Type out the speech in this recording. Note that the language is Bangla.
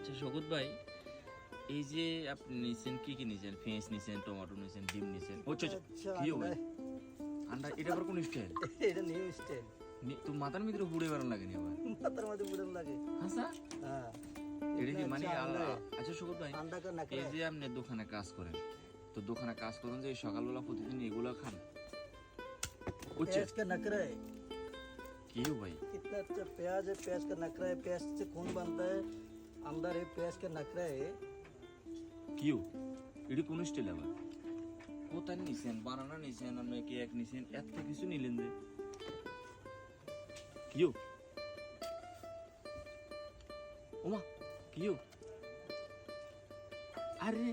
আচ্ছা শওকত ভাই, এই যে আপনি নিছেন কি নিছেন? পেঁয়াজ নিছেন, টমেটো নিছেন, ডিম নিছেন। আচ্ছা আচ্ছা, কি হবে? আন্ডা। আন্ডা এটা আবার কোন স্টাইল? এটা নিউ স্টাইল। তো মাথার ভিতরে ঘুরে বেড়ান লাগে নি আবার? মাথার মধ্যে বুড়ন লাগে। হাসা হ্যাঁ, এটা কি মানে अच्छा अंडा है। আচ্ছা শওকত ভাই, अंडा का এই नखरा যে है। আপনি দোকানে কাজ করেন, তো দোকানে কাজ করেন যে সকালবেলা প্রতিদিন এগুলো খান? আচ্ছা प्याज का नखरा है। কি ভাই? कितना अच्छा प्याज है, प्याज का नखरा है, प्याज से खून बनता है, अंदर है प्याज का नखरा है। কিউ এটা কোন স্টাইল আবার? কোথায় নিছেন? বানানা নিছেন, আপনি কেক নিছেন, এত কিছু নিলেন যে কিউ? ওমা কিউ, আরে